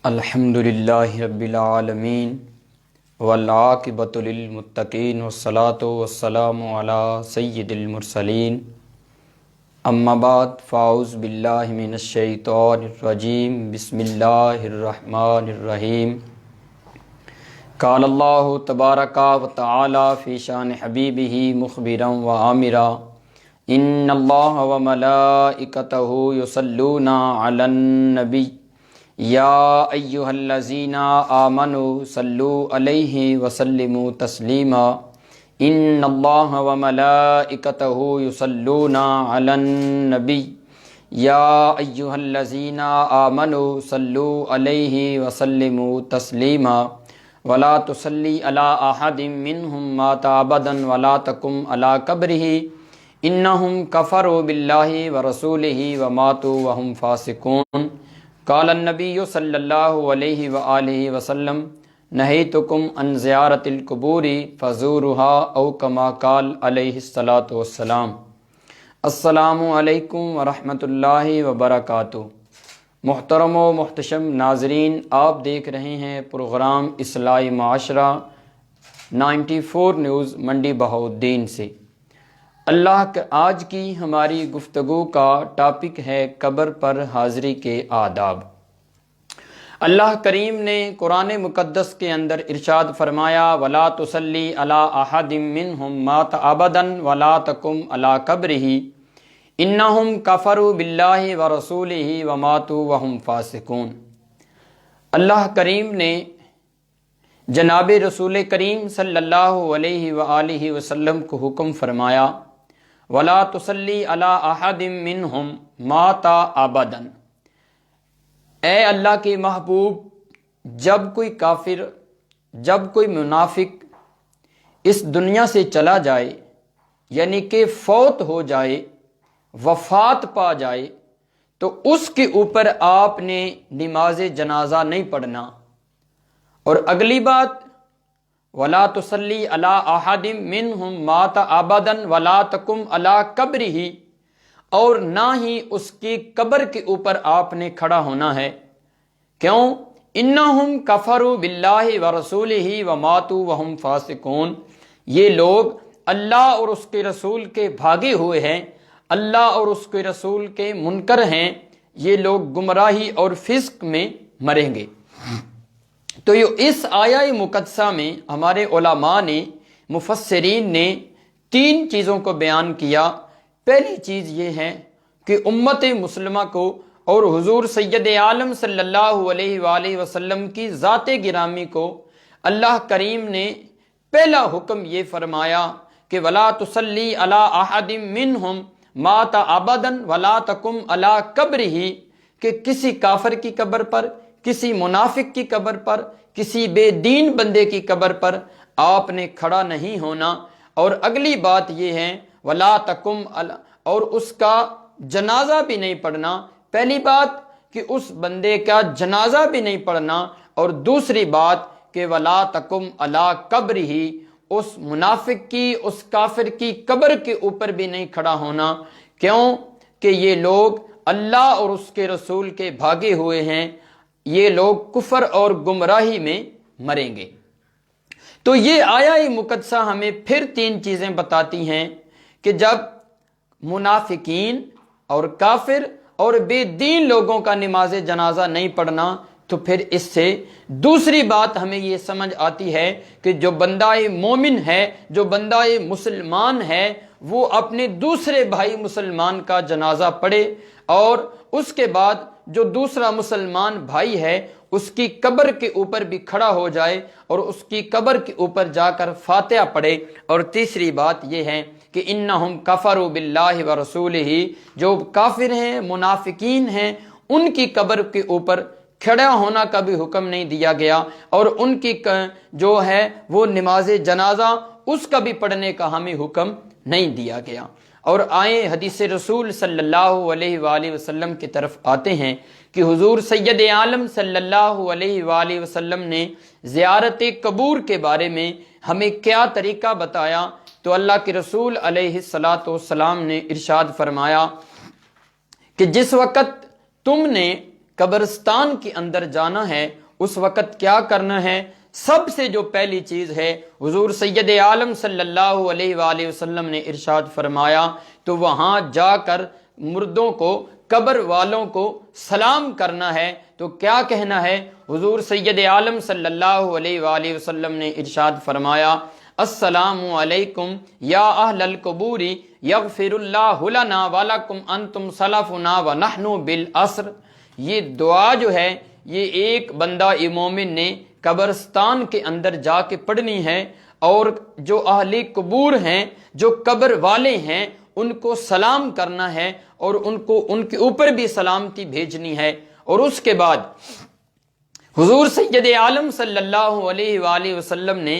الحمدللہ رب العالمین والعاقبۃ للمتقین والصلاۃ والسلام علی سید المرسلین اما بعد فاعوذ باللہ من الشیطان الرجیم بسم اللہ الرحمن الرحیم قال اللہ تبارک و تعالی فی شان حبیبہ مخبرا و آمرا ان اللہ و ملائکتہ یصلون علی النبی یا ایہا الذین آمنوا صلوا علیہ وسلموا تسلیما ان اللہ و ملائکتہ یصلون علی النبی یا ایہا الذین آمنوا صلوا علیہ وسلموا تسلیما ولا تصلی علی احد منہم مات ابدا ولا تقم علی قبرہ انہم کفروا باللہ ورسولہ وماتوا وہم فاسقون قال النبی صلی اللہ علیہ وآلہ وسلم نہیتکم عن زیارت القبور فزورها او کما قال علیہ الصلاۃ والسلام۔ السلام علیکم ورحمۃ اللہ وبرکاتہ۔ محترم و محتشم ناظرین، آپ دیکھ رہے ہیں پروگرام اصلاح معاشرہ 94 نیوز منڈی بہاؤالدین سے۔ آج کی ہماری گفتگو کا ٹاپک ہے قبر پر حاضری کے آداب۔ اللہ کریم نے قرآن مقدس کے اندر ارشاد فرمایا وَلَا تُصَلِّ عَلَىٰ أَحَدٍ مِّنْهُمْ مَاتَ أَبَدًا وَلَا تَقُمْ عَلَىٰ قَبْرِهِ إِنَّهُمْ كَفَرُوا بِاللَّهِ وَرَسُولِهِ وَمَاتُوا وَهُمْ فَاسِقُونَ۔ اللہ کریم نے جناب رسول کریم صلی اللہ علیہ وآلہ وسلم کو حکم فرمایا وَلَا تُصَلِّ عَلَىٰ أَحَدٍ مِّنْهُمْ مَاتَ أَبَدًا۔ اے اللہ کے محبوب، جب کوئی کافر، جب کوئی منافق اس دنیا سے چلا جائے، یعنی کہ فوت ہو جائے، وفات پا جائے، تو اس کے اوپر آپ نے نماز جنازہ نہیں پڑھنا۔ اور اگلی بات وَلَا تُصَلِّ عَلَىٰ أَحَدٍ مِّنْهُمْ مَاتَ أَبَدًا وَلَا تَقُمْ عَلَىٰ قَبْرِهِ، اور نہ ہی اس کی قبر کے اوپر آپ نے کھڑا ہونا ہے۔ کیوں؟ اِنَّهُمْ كَفَرُوا بِاللَّهِ وَرَسُولِهِ وَمَاتُوا وَهُمْ فَاسِقُونَ۔ یہ لوگ اللہ اور اس کے رسول کے بھاگے ہوئے ہیں، اللہ اور اس کے رسول کے منکر ہیں، یہ لوگ گمراہی اور فسق میں مریں گے۔ تو اس آیہ مقدسہ میں ہمارے علماء نے، مفسرین نے تین چیزوں کو بیان کیا۔ پہلی چیز یہ ہے کہ امت مسلمہ کو اور حضور سید عالم صلی اللہ علیہ وآلہ وسلم کی ذات گرامی کو اللہ کریم نے پہلا حکم یہ فرمایا کہ وَلَا تُصَلِّ عَلَىٰ أَحَدٍ مِّنْهُمْ مَاتَ أَبَدًا وَلَا تَقُمْ عَلَىٰ قَبْرِهِ، کہ کسی کافر کی قبر پر، کسی منافق کی قبر پر، کسی بے دین بندے کی قبر پر آپ نے کھڑا نہیں ہونا۔ اور اگلی بات یہ ہے وَلَا تَقُمْ اور اس کا جنازہ بھی نہیں پڑھنا۔ پہلی بات کہ اس بندے کا جنازہ بھی نہیں پڑھنا، اور دوسری بات کہ وَلَا تَقُمْ عَلَىٰ قَبْرِهِ، اس منافق کی، اس کافر کی قبر کے اوپر بھی نہیں کھڑا ہونا۔ کیوں؟ کہ یہ لوگ اللہ اور اس کے رسول کے بھاگے ہوئے ہیں، یہ لوگ کفر اور گمراہی میں مریں گے۔ تو یہ آیہ مقدسہ ہمیں پھر تین چیزیں بتاتی ہیں کہ جب منافقین اور کافر اور بے دین لوگوں کا نماز جنازہ نہیں پڑھنا، تو پھر اس سے دوسری بات ہمیں یہ سمجھ آتی ہے کہ جو بندہ مومن ہے، جو بندہ مسلمان ہے، وہ اپنے دوسرے بھائی مسلمان کا جنازہ پڑھے، اور اس کے بعد جو دوسرا مسلمان بھائی ہے اس کی قبر کے اوپر بھی کھڑا ہو جائے اور اس کی قبر کے اوپر جا کر فاتحہ پڑھے۔ اور تیسری بات یہ ہے کہ انہم کفروا باللہ ورسولہ، جو کافر ہیں، منافقین ہیں، ان کی قبر کے اوپر کھڑا ہونا کا بھی حکم نہیں دیا گیا، اور ان کی جو ہے وہ نماز جنازہ اس کا بھی پڑھنے کا ہمیں حکم نہیں دیا گیا۔ اور آئیں حدیث رسول صلی اللہ علیہ وآلہ وسلم کی طرف آتے ہیں کہ حضور سید عالم صلی اللہ علیہ وآلہ وسلم نے زیارت قبور کے بارے میں ہمیں کیا طریقہ بتایا۔ تو اللہ کے رسول علیہ الصلاۃ والسلام نے ارشاد فرمایا کہ جس وقت تم نے قبرستان کے اندر جانا ہے اس وقت کیا کرنا ہے؟ سب سے جو پہلی چیز ہے، حضور سید عالم صلی اللہ علیہ وآلہ وسلم نے ارشاد فرمایا تو وہاں جا کر مردوں کو، قبر والوں کو سلام کرنا ہے۔ تو کیا کہنا ہے؟ حضور سید عالم صلی اللہ علیہ وآلہ وسلم نے ارشاد فرمایا السلام علیکم یا اہل القبور یغفر اللہ لنا ولکم انتم سلفنا ونحن بالعصر۔ یہ دعا جو ہے یہ ایک بندہ مومن نے قبرستان کے اندر جا کے پڑھنی ہے، اور جو اہل قبور ہیں، جو قبر والے ہیں، ان کو سلام کرنا ہے اور ان کے اوپر بھی سلامتی بھیجنی ہے۔ اور اس کے بعد حضور سید عالم صلی اللہ علیہ وآلہ وسلم نے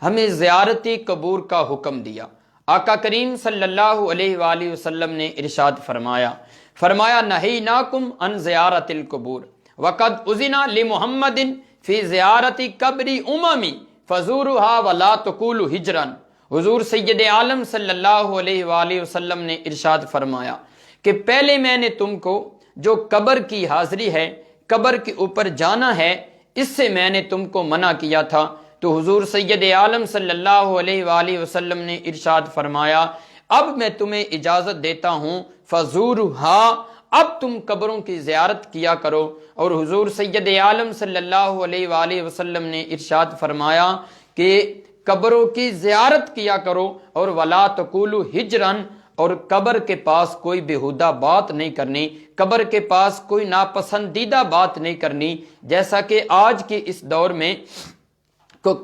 ہمیں زیارت قبور کا حکم دیا۔ آقا کریم صلی اللہ علیہ وآلہ وسلم نے ارشاد فرمایا نہیناکم عن زیارت القبور وقد اذن لمحمد فی زیارت قبر اممی فزورها ولا تقولوا ہجرا۔ حضور سید عالم صلی اللہ علیہ وآلہ وسلم نے ارشاد فرمایا کہ پہلے میں نے تم کو جو قبر کی حاضری ہے، قبر کے اوپر جانا ہے، اس سے میں نے تم کو منع کیا تھا۔ تو حضور سید عالم صلی اللہ علیہ وآلہ وسلم نے ارشاد فرمایا اب میں تمہیں اجازت دیتا ہوں فزورها، اب تم قبروں کی زیارت کیا کرو۔ اور حضور سید عالم صلی اللہ علیہ وآلہ وسلم نے ارشاد فرمایا کہ قبروں کی زیارت کیا کرو، اور ولا تقولوا ہجرا، اور قبر کے پاس کوئی بےہودہ بات نہیں کرنی، قبر کے پاس کوئی ناپسندیدہ بات نہیں کرنی۔ جیسا کہ آج کے اس دور میں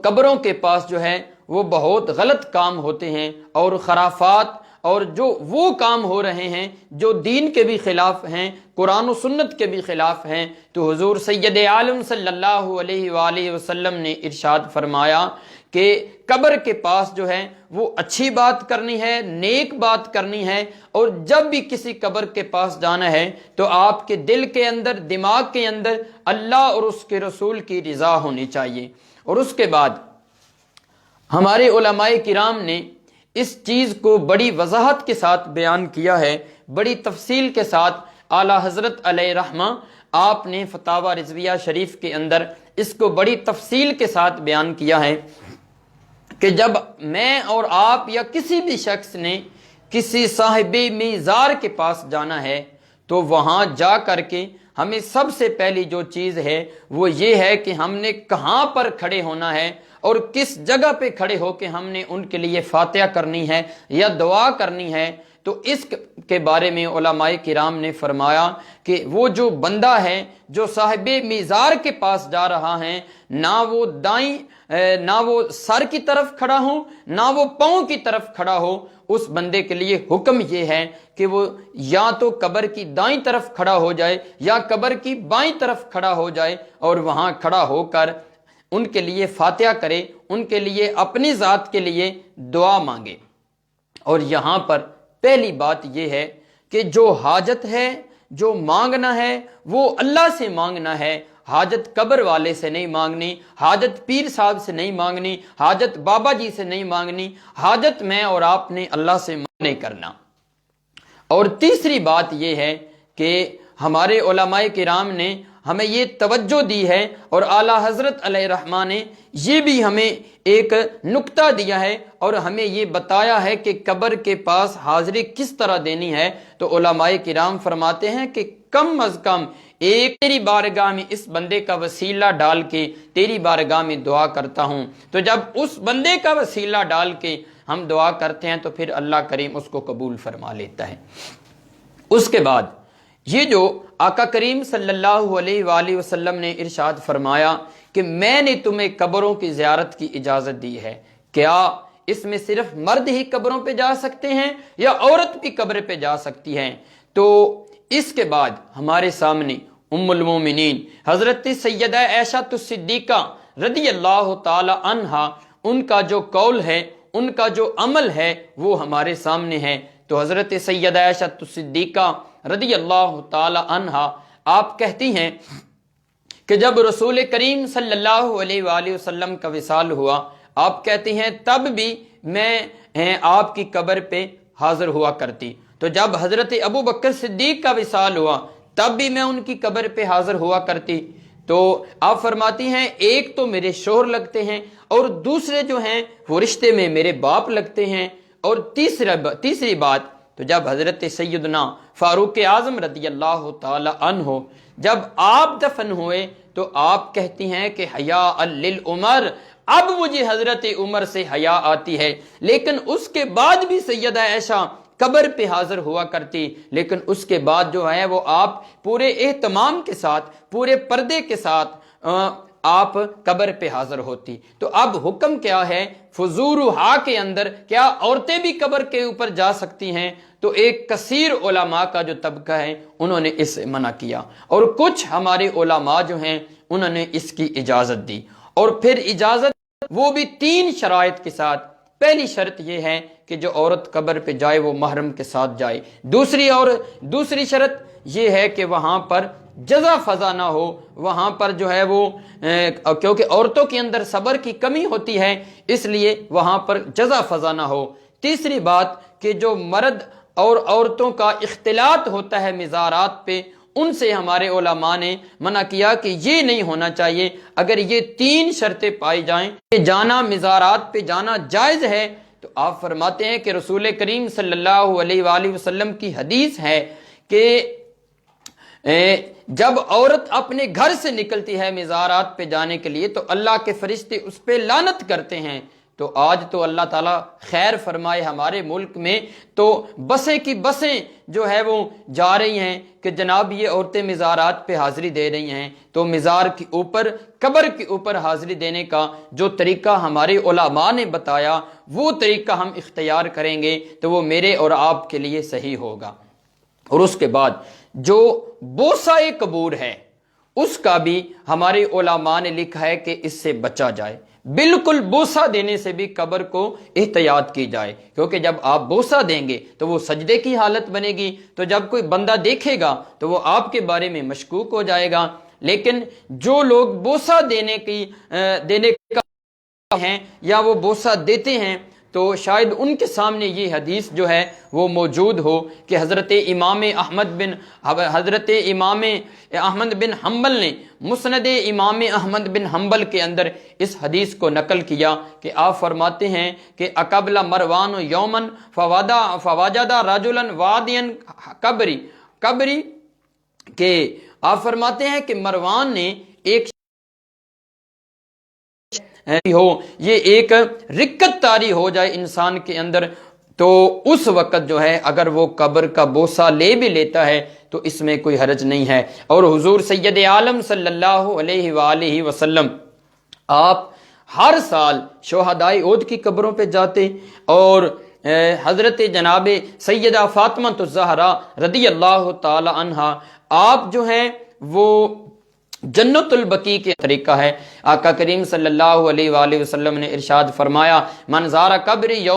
قبروں کے پاس جو ہے وہ بہت غلط کام ہوتے ہیں، اور خرافات اور جو وہ کام ہو رہے ہیں جو دین کے بھی خلاف ہیں، قرآن و سنت کے بھی خلاف ہیں۔ تو حضور سید عالم صلی اللہ علیہ وآلہ وسلم نے ارشاد فرمایا کہ قبر کے پاس جو ہے وہ اچھی بات کرنی ہے، نیک بات کرنی ہے، اور جب بھی کسی قبر کے پاس جانا ہے تو آپ کے دل کے اندر، دماغ کے اندر اللہ اور اس کے رسول کی رضا ہونی چاہیے۔ اور اس کے بعد ہمارے علماء کرام نے اس چیز کو بڑی وضاحت کے ساتھ بیان کیا ہے، بڑی تفصیل کے ساتھ۔ اعلیٰ حضرت علیہ رحمہ آپ نے فتاوی رضویہ شریف کے اندر اس کو بڑی تفصیل کے ساتھ بیان کیا ہے کہ جب میں اور آپ یا کسی بھی شخص نے کسی صاحب میزار کے پاس جانا ہے تو وہاں جا کر کے ہمیں سب سے پہلی جو چیز ہے وہ یہ ہے کہ ہم نے کہاں پر کھڑے ہونا ہے، اور کس جگہ پہ کھڑے ہو کے ہم نے ان کے لیے فاتحہ کرنی ہے یا دعا کرنی ہے۔ تو اس کے بارے میں علماء کرام نے فرمایا کہ وہ جو بندہ ہے جو صاحب میزار کے پاس جا رہا ہے، نہ وہ دائیں نہ وہ سر کی طرف کھڑا ہو، نہ وہ پاؤں کی طرف کھڑا ہو، اس بندے کے لیے حکم یہ ہے کہ وہ یا تو قبر کی دائیں طرف کھڑا ہو جائے یا قبر کی بائیں طرف کھڑا ہو جائے، اور وہاں کھڑا ہو کر ان کے لیے فاتحہ کرے، ان کے لیے اپنی ذات کے لیے دعا مانگے۔ اور یہاں پر پہلی بات یہ ہے کہ جو حاجت ہے، جو مانگنا ہے، وہ اللہ سے مانگنا ہے۔ حاجت قبر والے سے نہیں مانگنی، حاجت پیر صاحب سے نہیں مانگنی، حاجت بابا جی سے نہیں مانگنی، حاجت میں اور آپ نے اللہ سے نہیں کرنا۔ اور تیسری بات یہ ہے کہ ہمارے علماء کرام نے ہمیں یہ توجہ دی ہے، اور اعلیٰ حضرت علیہ رحمہ نے یہ بھی ہمیں ایک نکتہ دیا ہے اور ہمیں یہ بتایا ہے کہ قبر کے پاس حاضری کس طرح دینی ہے۔ تو علماء کرام فرماتے ہیں کہ کم از کم ایک تیری بارگاہ میں اس بندے کا وسیلہ ڈال کے تیری بارگاہ میں دعا کرتا ہوں۔ تو جب اس بندے کا وسیلہ ڈال کے ہم دعا کرتے ہیں تو پھر اللہ کریم اس کو قبول فرما لیتا ہے۔ اس کے بعد یہ جو آقا کریم صلی اللہ علیہ وآلہ وسلم نے ارشاد فرمایا کہ میں نے تمہیں قبروں کی زیارت کی اجازت دی ہے، کیا اس میں صرف مرد ہی قبروں پہ جا سکتے ہیں یا عورت بھی قبر پہ جا سکتی ہیں؟ تو اس کے بعد ہمارے سامنے ام المومنین حضرت سیدہ عائشہ الصدیقہ رضی اللہ تعالی عنہا، ان کا جو قول ہے، ان کا جو عمل ہے وہ ہمارے سامنے ہے۔ تو حضرت سیدہ عائشہ الصدیقہ رضی اللہ تعالی عنہا آپ کہتی ہیں کہ جب رسول کریم صلی اللہ علیہ وآلہ وسلم کا وصال ہوا، آپ کہتی ہیں تب بھی میں آپ کی قبر پہ حاضر ہوا کرتی۔ تو جب حضرت ابو بکر صدیق کا وصال ہوا تب بھی میں ان کی قبر پہ حاضر ہوا کرتی۔ تو آپ فرماتی ہیں ایک تو میرے شوہر لگتے ہیں اور دوسرے جو ہیں وہ رشتے میں میرے باپ لگتے ہیں، اور تیسری بات تو جب حضرت سیدنا فاروق اعظم رضی اللہ تعالی عنہ جب آپ دفن ہوئے تو آپ کہتی ہیں کہ حیاء للعمر، اب مجھے حضرت عمر سے حیا آتی ہے، لیکن اس کے بعد بھی سیدہ عائشہ قبر پہ حاضر ہوا کرتی، لیکن اس کے بعد جو ہے وہ آپ پورے اہتمام کے ساتھ، پورے پردے کے ساتھ آپ قبر پہ حاضر ہوتی۔ تو اب حکم کیا ہے فزورہا کے اندر، کیا عورتیں بھی قبر کے اوپر جا سکتی ہیں؟ تو ایک کثیر علماء کا جو طبقہ ہے انہوں نے اس سے منع کیا، اور کچھ ہمارے علماء جو ہیں انہوں نے اس کی اجازت دی، اور پھر اجازت وہ بھی 3 شرائط کے ساتھ۔ پہلی شرط یہ ہے کہ جو عورت قبر پہ جائے وہ محرم کے ساتھ جائے، دوسری شرط یہ ہے کہ وہاں پر جزا فضا نہ ہو، وہاں پر جو ہے وہ کیونکہ عورتوں کے اندر صبر کی کمی ہوتی ہے، اس لیے وہاں پر جزا فضا نہ ہو۔ تیسری بات کہ جو مرد اور عورتوں کا اختلاط ہوتا ہے مزارات پہ، ان سے ہمارے علماء نے منع کیا کہ یہ نہیں ہونا چاہیے۔ اگر یہ 3 شرطیں پائی جائیں کہ جانا مزارات پہ جانا جائز ہے، تو آپ فرماتے ہیں کہ رسول کریم صلی اللہ علیہ وآلہ وسلم کی حدیث ہے کہ جب عورت اپنے گھر سے نکلتی ہے مزارات پہ جانے کے لیے تو اللہ کے فرشتے اس پہ لعنت کرتے ہیں۔ تو آج تو اللہ تعالیٰ خیر فرمائے ہمارے ملک میں تو بسیں کی بسیں جو ہے وہ جا رہی ہیں کہ جناب یہ عورتیں مزارات پہ حاضری دے رہی ہیں، تو مزار کے اوپر، قبر کے اوپر حاضری دینے کا جو طریقہ ہمارے علماء نے بتایا وہ طریقہ ہم اختیار کریں گے تو وہ میرے اور آپ کے لیے صحیح ہوگا۔ اور اس کے بعد جو بوسہ قبور ہے اس کا بھی ہمارے علماء نے لکھا ہے کہ اس سے بچا جائے، بالکل بوسہ دینے سے بھی قبر کو احتیاط کی جائے، کیونکہ جب آپ بوسہ دیں گے تو وہ سجدے کی حالت بنے گی، تو جب کوئی بندہ دیکھے گا تو وہ آپ کے بارے میں مشکوک ہو جائے گا۔ لیکن جو لوگ بوسہ دینے کا ہیں یا وہ بوسہ دیتے ہیں تو شاید ان کے سامنے یہ حدیث جو ہے وہ موجود ہو کہ حضرت امام احمد بن حنبل نے مسند امام احمد بن حنبل کے اندر اس حدیث کو نقل کیا کہ آپ فرماتے ہیں کہ اقبل مروان یومن فواجد رجلا وادیا قبری کہ آپ فرماتے ہیں کہ مروان نے ایک یہ ایک رکت طاری ہو جائے انسان کے اندر، تو اس وقت جو ہے اگر وہ قبر کا بوسہ لے بھی لیتا ہے تو اس میں کوئی حرج نہیں ہے۔ اور حضور سید عالم صلی اللہ علیہ وآلہ وسلم آپ ہر سال شہدائے احد کی قبروں پہ جاتے، اور حضرت جناب سیدہ فاطمہ الزہرا رضی اللہ تعالی عنہا آپ جو ہیں وہ جنت البقیع کے طریقہ ہے۔ آقا کریم صلی اللہ علیہ وآلہ وسلم نے ارشاد فرمایا من زار قبری